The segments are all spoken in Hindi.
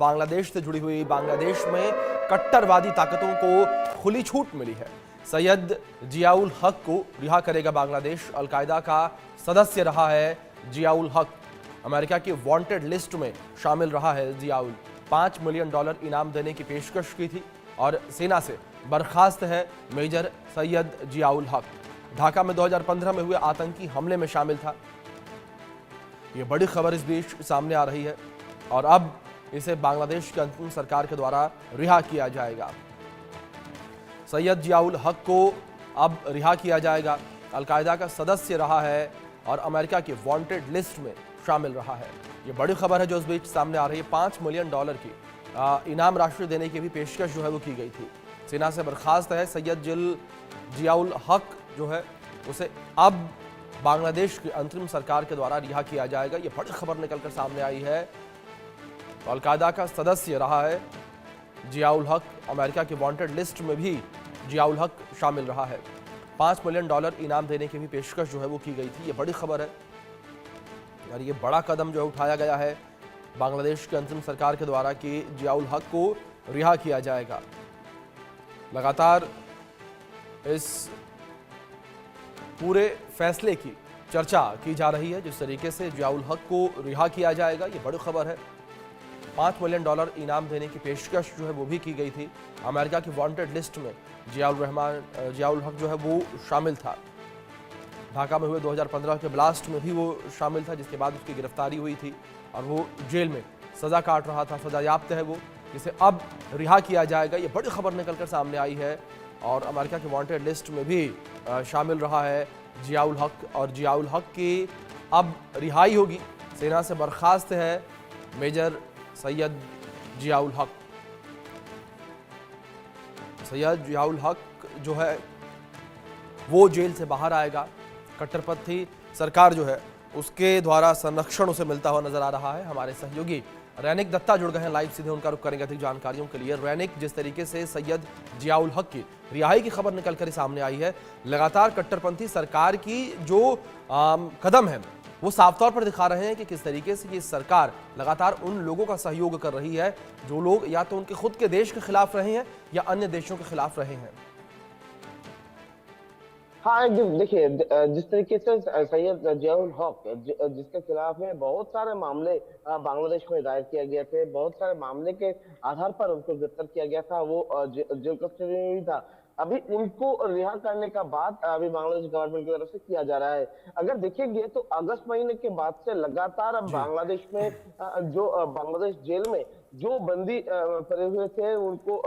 बांग्लादेश से जुड़ी हुई बांग्लादेश में कट्टरवादी ताकतों को खुली छूट मिली है। सैयद जियाउल हक को रिहा करेगा बांग्लादेश। अलकायदा का सदस्य रहा है जियाउल हक। अमेरिका की वांटेड लिस्ट में शामिल रहा है जियाउल। $5 मिलियन इनाम देने की पेशकश की थी और सेना से बर्खास्त है मेजर सैयद जियाउल हक। ढाका में 2015 में हुए आतंकी हमले में शामिल था। ये बड़ी खबर इस बीच सामने आ रही है और अब इसे बांग्लादेश की अंतिम सरकार के द्वारा रिहा किया जाएगा। सैयद जियाउल हक को अब रिहा किया जाएगा। अलकायदा का सदस्य रहा है और अमेरिका की वांटेड लिस्ट में शामिल रहा है। ये बड़ी खबर है जो इस बीच सामने आ रही है। $5 मिलियन की इनाम राशि देने की भी पेशकश जो है वो की गई थी। सेना से बर्खास्त है सैयद जियाउल हक जो है उसे अब बांग्लादेश की अंतरिम सरकार के द्वारा रिहा किया जाएगा। ये बड़ी खबर निकलकर सामने आई है। तो अलकायदा का सदस्य रहा है जियाउल हक। अमेरिका की वांटेड लिस्ट में भी जियाउल हक शामिल रहा है। $5 मिलियन इनाम देने की भी पेशकश जो है वो की गई थी। ये बड़ी खबर है और ये बड़ा कदम जो है उठाया गया है बांग्लादेश की अंतिम सरकार के द्वारा कि जियाउल हक को रिहा किया जाएगा। लगातार इस पूरे फैसले की चर्चा की जा रही है जिस तरीके से जियाउल हक को रिहा किया जाएगा। ये बड़ी खबर है। $5 मिलियन इनाम देने की पेशकश जो है वो भी की गई थी। अमेरिका की वांटेड लिस्ट में जियाउल हक जो है वो शामिल था। ढाका में हुए 2015 के ब्लास्ट में भी वो शामिल था, जिसके बाद उसकी गिरफ्तारी हुई थी और वो जेल में सजा काट रहा था। सजायाफ्ता है वो, जिसे अब रिहा किया जाएगा। ये बड़ी खबर निकलकर सामने आई है और अमेरिका की वांटेड लिस्ट में भी शामिल रहा है जियाउल हक और जियाउल हक की अब रिहाई होगी। सेना से बर्खास्त है मेजर सैयद जियाउल हक। सैयद जियाउल हक जो है वो जेल से बाहर आएगा। कट्टरपंथी सरकार जो है उसके द्वारा संरक्षण उसे मिलता हुआ नजर आ रहा है। हमारे सहयोगी रैनिक दत्ता जुड़ गए हैं लाइव, सीधे उनका रुख करेंगे अधिक जानकारियों के लिए। रैनिक, जिस तरीके से सैयद जियाउल हक की रिहाई की खबर निकलकर सामने आई है, लगातार कट्टरपंथी सरकार की जो कदम है वो साफ तौर पर दिखा रहे हैं कि किस तरीके से ये सरकार लगातार उन लोगों का सहयोग कर रही है जो लोग या तो उनके खुद के देश के खिलाफ रहे हैं या अन्य देशों के खिलाफ रहे हैं। हाँ, देखिए, जिस तरीके से सैयद जियाउल हक जिसके खिलाफ में बहुत सारे मामले बांग्लादेश में दायर किए गए थे, बहुत सारे मामले के आधार पर उनको गिरफ्तार किया गया था, वो जेल कस्टडी में भी था। अभी उनको रिहा करने का बात अभी बांग्लादेश गवर्नमेंट की तरफ से किया जा रहा है। अगर देखेंगे तो अगस्त महीने के बाद से लगातार अब बांग्लादेश में जो बांग्लादेश जेल में जो बंदी पड़े हुए थे उनको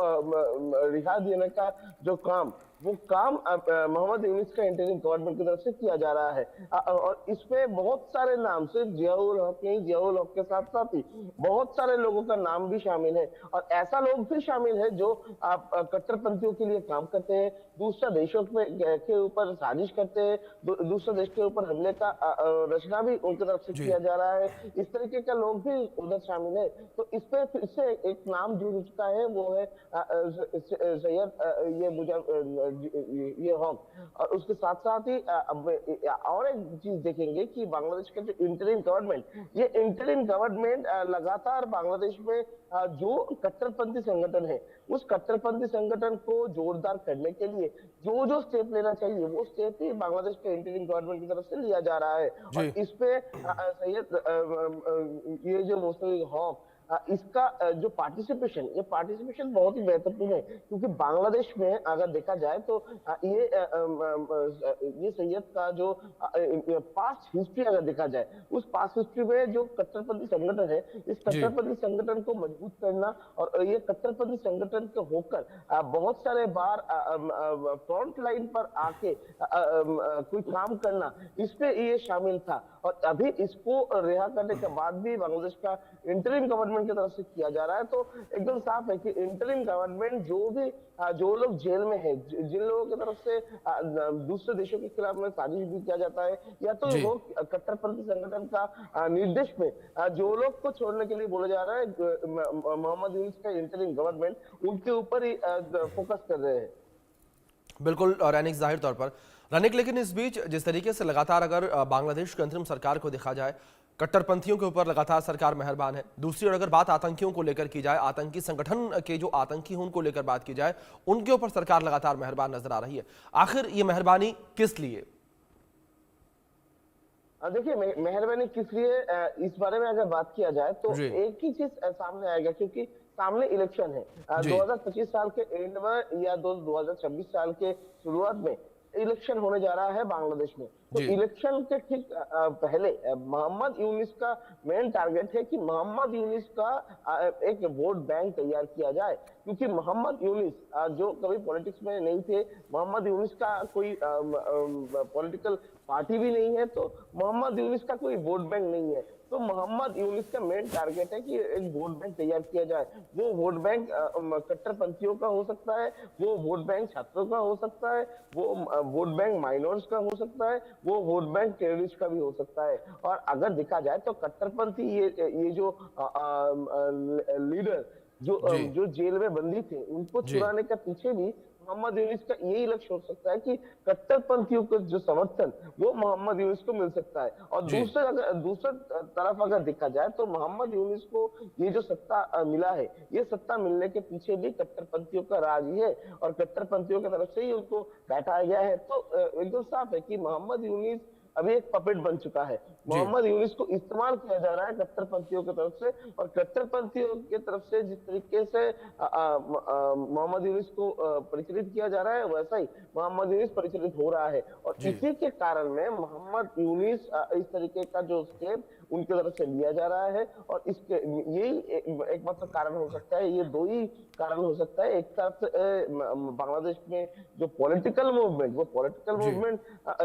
रिहा देने का जो काम मोहम्मद यूनिस का इंटरिम गवर्नमेंट की तरफ से किया जा रहा है। और इसमें बहुत सारे नाम, सिर्फ जियाउल हक नहीं, जियाउल हक के साथ साथ ही बहुत सारे लोगों का नाम भी शामिल है और ऐसा लोग भी शामिल है जो कट्टरपंथियों के लिए काम करते हैं, दूसरा देशों के ऊपर साजिश करते हैं, दूसरे देश के ऊपर हमले का रचना भी उनकी तरफ से किया जा रहा है। इस तरीके का लोग भी उधर शामिल है। तो इस पे फिर से एक नाम जुड़ चुका है, वो है सैयद ये हक। और उसके साथ साथ ही और एक चीज देखेंगे कि बांग्लादेश का जो इंटरिम गवर्नमेंट, ये इंटरिम गवर्नमेंट लगातार बांग्लादेश में जो कट्टरपंथी संगठन है उस कट्टरपंथी संगठन को जोरदार करने के लिए जो जो स्टेप लेना चाहिए वो स्टेप ही बांग्लादेश के इंटरिम गवर्नमेंट की तरफ से लिया जा रहा है। और इस पे सैयद ये जो मुस्लिम हक इसका जो ये पार्टिसिपेशन बहुत ही महत्वपूर्ण है, क्योंकि बांग्लादेश में अगर देखा जाए तो ये सैयद का जो पास्ट हिस्ट्री अगर देखा जाए, उस पास्ट हिस्ट्री में जो कट्टरपंथी संगठन है, इस कट्टरपंथी संगठन को मजबूत करना और ये कट्टरपंथी संगठन के होकर बहुत सारे बार फ्रंट लाइन पर आके कोई काम करना, इस पे ये शामिल था। और अभी इसको रिहा करने के बाद भी बांग्लादेश का इंटरिम गवर्नमेंट की तरफ से किया जा रहा है। तो एकदम साफ है कि इंटरिम गवर्नमेंट जो लोग जेल में है, जिन लोगों की तरफ से दूसरे देशों के खिलाफ में साजिश भी किया जाता है या तो वो कट्टरपंथी संगठन का निर्देश में जो लोग को छोड़ने के लिए बोला जा रहा है, मोहम्मद यूनिस का इंटरिम गवर्नमेंट उनके ऊपर ही फोकस कर रहे हैं। बिल्कुल रैनिक, जाहिर तौर पर रैनिक, लेकिन इस बीच जिस तरीके से लगातार अगर बांग्लादेश की अंतरिम सरकार को देखा जाए कट्टरपंथियों के ऊपर लगातार सरकार मेहरबान है। दूसरी ओर अगर बात आतंकियों को लेकर की जाए, आतंकी संगठन के जो आतंकी हैं उनको लेकर बात की जाए, उनके ऊपर सरकार लगातार मेहरबान नजर आ रही है। आखिर ये मेहरबानी किस लिए? देखिए मेहरबानी किस लिए, इस बारे में अगर बात किया जाए तो जी एक ही चीज सामने आएगा, क्योंकि सामने इलेक्शन है। जी 2025 साल के एंड में या 2026 साल के शुरुआत में इलेक्शन होने जा रहा है बांग्लादेश में। तो जी इलेक्शन के ठीक पहले मोहम्मद यूनिस का मेन टारगेट है कि मोहम्मद यूनिस का एक वोट बैंक तैयार किया जाए, क्योंकि मोहम्मद यूनिस जो कभी पॉलिटिक्स में नहीं थे, मोहम्मद यूनिस का कोई पॉलिटिकल पार्टी भी नहीं है, तो मोहम्मद यूनिस का कोई वोट बैंक नहीं है। तो मोहम्मद यूनिस का मेन टारगेट है कि एक वोट बैंक तैयार किया जाए। वो वोट बैंक कट्टरपंथियों का हो सकता है, वो वोट बैंक छात्रों का हो सकता है, वो वोट बैंक माइनॉर्स का हो सकता है, वो वोट बैंक टेररिस्ट का भी हो सकता है। और अगर देखा जाए तो कट्टरपंथी ये जो लीडर जी जो जेल में बंदी थे, उनको जी छुड़ाने के पीछे भी मोहम्मद यूनिस का यही लक्ष्य हो सकता है कि कट्टरपंथियों को जो समर्थन वो मोहम्मद यूनिस को मिल सकता है। और जी दूसरा तरफ अगर देखा जाए तो मोहम्मद यूनिस को ये जो सत्ता मिला है, ये सत्ता मिलने के पीछे भी कट्टरपंथियों का राज ही है, और कट्टरपंथियों की तरफ से ही उनको बैठाया गया है। तो एकदम साफ है कि मोहम्मद यूनिस अभी एक पपेट बन चुका है। जी मोहम्मद यूनिस को इस्तेमाल किया जा रहा है कट्टरपंथियों की तरफ से, और कट्टरपंथियों की तरफ से जिस तरीके से मोहम्मद यूनिस को परिचालित किया जा रहा है, वैसा ही मोहम्मद यूनिस परिचालित हो रहा है। और जी इसी के कारण में मोहम्मद यूनिस इस तरीके का जो स्टेप उनकी तरफ से लिया जा रहा है। और इसके यही एकमात्र कारण हो सकता है, ये दो ही कारण हो सकता है। एक तरफ से बांग्लादेश में जो पॉलिटिकल मूवमेंट, वो पॉलिटिकल जी मूवमेंट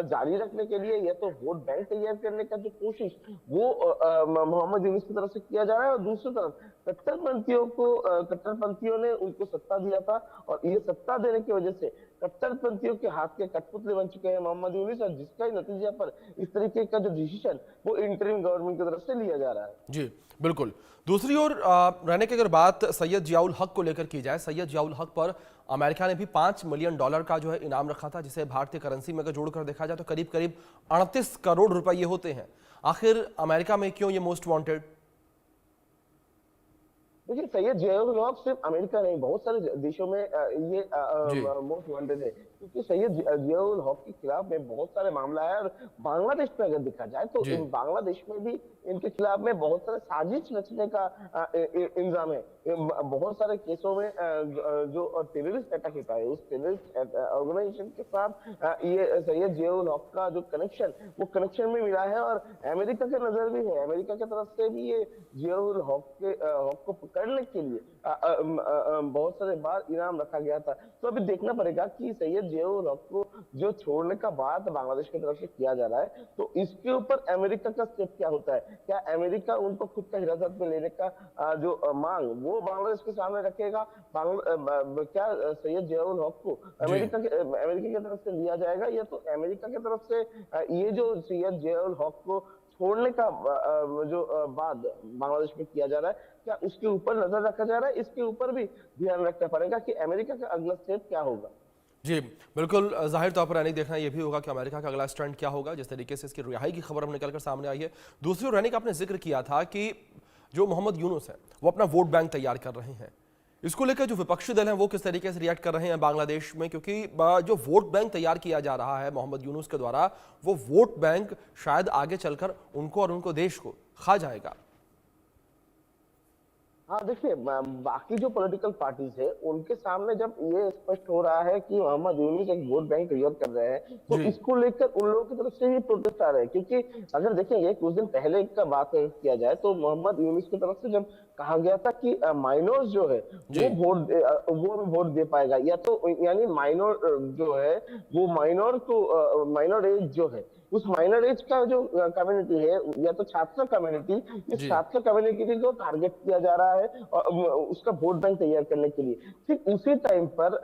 जारी रखने के लिए या तो वोट बैंक तैयार करने का जो कोशिश वो मोहम्मद यूनुस की तरफ से किया जा रहा है, और दूसरी तरफ कट्टरपंथियों ने उनको सत्ता दिया था, और ये सत्ता देने की वजह से कट्टरपंथियों के हाथ के कठपुतले बन चुके हैं मोहम्मद यूनुस, और जिसका ही नतीजा पर इस तरीके का जो डिसीजन वो इंटरिम गवर्नमेंट की तरफ से लिया जा रहा है। जी बिल्कुल। दूसरी ओर रहने की अगर बात सैयद जियाउल हक को लेकर की जाए, सैयद जियाउल हक पर अमेरिका ने भी $5 मिलियन का जो है इनाम रखा था, जिसे भारतीय करेंसी में अगर जोड़कर देखा जाए तो करीब करीब 38 करोड़ रुपए होते हैं। आखिर अमेरिका में क्यों ये मोस्ट वांटेड? देखिए सैयद जियाउल हक सिर्फ अमेरिका नहीं, बहुत सारे देशों में ये जी मोस्ट वांटेड है, क्योंकि सैयद जियाउल हक के खिलाफ में बहुत सारे मामला है। और बांग्लादेश में अगर देखा जाए तो जी बांग्लादेश में भी इनके खिलाफ में बहुत सारे साजिश रचने का इल्जाम है। बहुत सारे केसों में जो टेररिस्ट अटैक होता है, उस टेररिस्ट ऑर्गेनाइजेशन के साथ ये सैयद जियाउल हक का जो कनेक्शन, वो कनेक्शन में मिला है। और अमेरिका के नजर भी है, अमेरिका की तरफ से भी ये जियाउल हक को पकड़ने के लिए बहुत सारे बार इनाम रखा गया था। तो अभी देखना पड़ेगा कि सैयद जियाउल हक को जो छोड़ने का बात बांग्लादेश की तरफ से किया जा रहा है, तो इसके ऊपर अमेरिका का स्टेप क्या होता है। क्या अमेरिका उनको खुद का हिरासत में लेने का जो मांग वो बांग्लादेश के सामने रखेगा। क्या सैयद जियाउल हक को जी अमेरिका की तरफ से लिया जाएगा, या तो अमेरिका की तरफ से ये जो सैयद जियाउल हक को छोड़ने का जो बात बांग्लादेश में किया जा रहा है, क्या उसके ऊपर नजर रखा जा रहा है। इसके ऊपर भी ध्यान रखना पड़ेगा कि अमेरिका का अगला स्टेप क्या होगा। जी बिल्कुल। जाहिर तौर पर यानी देखना यह भी होगा कि अमेरिका का अगला स्टैंड क्या होगा, जिस तरीके से इसकी रिहाई की खबर अब निकलकर सामने आई है। दूसरी ओर रहने का आपने जिक्र किया था कि जो मोहम्मद यूनुस है वो अपना वोट बैंक तैयार कर रहे हैं, इसको लेकर जो विपक्षी दल हैं वो किस तरीके से रिएक्ट कर रहे हैं बांग्लादेश में, क्योंकि जो वोट बैंक तैयार किया जा रहा है मोहम्मद यूनुस के द्वारा, वो वोट बैंक शायद आगे चलकर उनको और उनको देश को खा जाएगा। हाँ देखिए, बाकी जो पॉलिटिकल पार्टीज है उनके सामने जब ये स्पष्ट हो रहा है कि मोहम्मद यूनुस एक वोट बैंक तैयार कर रहे हैं, तो जी इसको लेकर उन लोगों की तरफ से भी प्रोटेस्ट आ रहे हैं। क्योंकि अगर देखेंगे कुछ दिन पहले का बात किया जाए तो मोहम्मद यूनुस की तरफ से जब कहा गया था कि माइनॉर्स जो है जी वो भी वोट दे पाएगा, या तो यानी माइनॉर जो है वो माइनॉर एज जो है, उस माइनर एज का जो कम्युनिटी है, या तो छात्र कम्युनिटी, इस जी छात्र कम्युनिटी को टारगेट किया जा रहा है और उसका वोट बैंक तैयार करने के लिए। ठीक उसी टाइम पर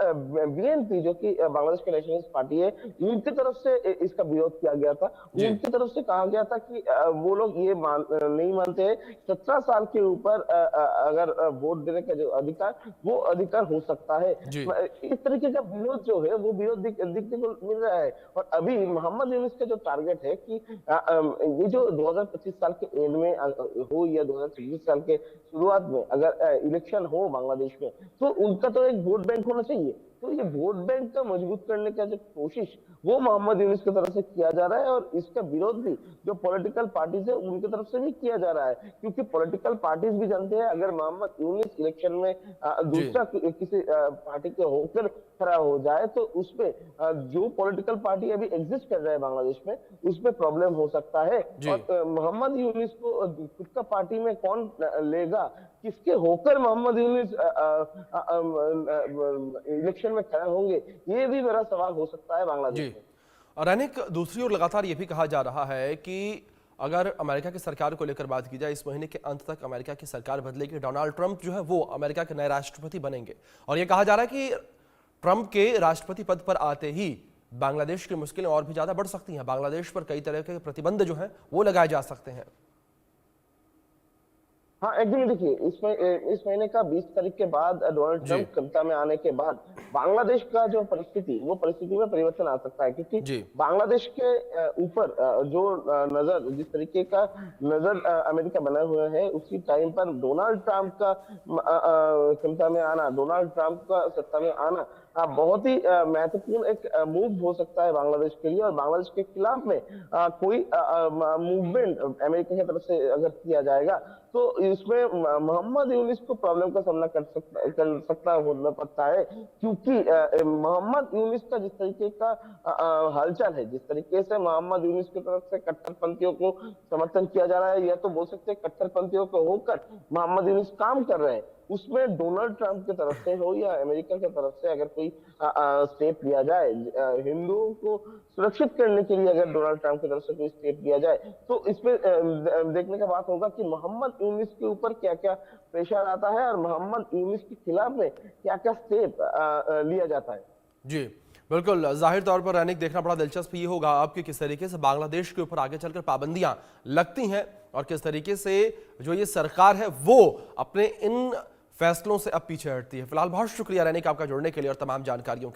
बीएनपी जो कि बांग्लादेश की नेशनलिस्ट पार्टी है, उनकी तरफ से इसका विरोध किया गया था। जी उनकी तरफ से कहा गया था कि वो लोग ये नहीं मानते 17 साल के ऊपर अगर वोट देने का जो अधिकार, वो अधिकार हो सकता है। जी इस तरीके का विरोध जो है वो विरोध दिखने को मिल रहा है। और अभी मोहम्मद यूनुस का जो टारगेट है कि ये जो 2025 साल के एंड में हो या 2026 साल के शुरुआत में अगर इलेक्शन हो बांग्लादेश में, तो उनका तो एक वोट बैंक होना चाहिए। तो ये वोट बैंक का मजबूत करने का जो कोशिश वो मोहम्मद यूनुस की तरफ से किया जा रहा है, और इसका विरोध भी जो पॉलिटिकल पार्टीज है उनकी तरफ से भी किया जा रहा है, क्योंकि पॉलिटिकल पार्टीज भी जानते हैं अगर मोहम्मद यूनुस इलेक्शन में जी दूसरा किसी पार्टी के होकर खड़ा हो जाए तो उसपे जो पॉलिटिकल पार्टी अभी एग्जिस्ट कर रहा है बांग्लादेश में उसमें प्रॉब्लम हो सकता है। जी और मोहम्मद यूनुस को खुद का पार्टी में कौन लेगा, किसके होकर मोहम्मद यूनुस इलेक्शन में खड़े होंगे, ये भी बड़ा सवाल हो सकता है बांग्लादेश जी। में। और रैनिक, दूसरी ओर लगातार ये भी कहा जा रहा है कि अगर अमेरिका की सरकार को लेकर बात की जाए, इस महीने के अंत तक अमेरिका की सरकार बदलेगी, डोनाल्ड ट्रंप जो है वो अमेरिका के नए राष्ट्रपति बनेंगे, और ये कहा जा रहा है कि ट्रंप के राष्ट्रपति पद पर आते ही बांग्लादेश की मुश्किलें और भी ज्यादा बढ़ सकती हैं। बांग्लादेश पर कई तरह के प्रतिबंध जो हैं वो लगाए जा सकते हैं। हाँ एकदम, देखिए इस महीने का 20 तारीख के बाद डोनाल्ड जी ट्रंप सत्ता में आने के बाद बांग्लादेश का जो परिस्थिति में परिवर्तन आ सकता है, क्योंकि जी बांग्लादेश के ऊपर जो नजर जिस तरीके का नजर अमेरिका बनाए हुए है, उसी टाइम पर डोनाल्ड ट्रंप का क्षमता में आना, डोनाल्ड ट्रंप का सत्ता में आना बहुत ही महत्वपूर्ण एक मूव हो सकता है बांग्लादेश के लिए। और बांग्लादेश के खिलाफ में कोई मूवमेंट अमेरिका की तरफ से अगर किया जाएगा तो इसमें मोहम्मद यूनुस को प्रॉब्लम का सामना कर सकता होना पड़ता है, क्योंकि मोहम्मद यूनुस का जिस तरीके का हलचल है, जिस तरीके से मोहम्मद यूनुस की तरफ से कट्टरपंथियों को समर्थन किया जा रहा है, या तो बोल सकते हैं कट्टरपंथियों को होकर मोहम्मद यूनुस काम कर रहे हैं, उसमें डोनाल्ड ट्रंप की तरफ से हो या अमेरिका की तरफ से अगर कोई स्टेप लिया जाए हिंदुओं को सुरक्षित करने के लिए, अगर डोनाल्ड ट्रंप की तरफ से कोई स्टेप लिया जाए तो इसमें देखने का बात होगा कि मोहम्मद यूनुस के ऊपर क्या क्या प्रेशर आता है और मोहम्मद यूनुस के खिलाफ में क्या क्या स्टेप लिया जाता है। जी बिल्कुल, जाहिर तौर पर रैनिक देखना बड़ा दिलचस्प ये होगा अब कि किस तरीके से बांग्लादेश के ऊपर आगे चलकर पाबंदियां लगती हैं और किस तरीके से जो ये सरकार है वो अपने इन फैसलों से अब पीछे हटती है। फिलहाल बहुत शुक्रिया रैनिक आपका जुड़ने के लिए और तमाम जानकारियों के लिए।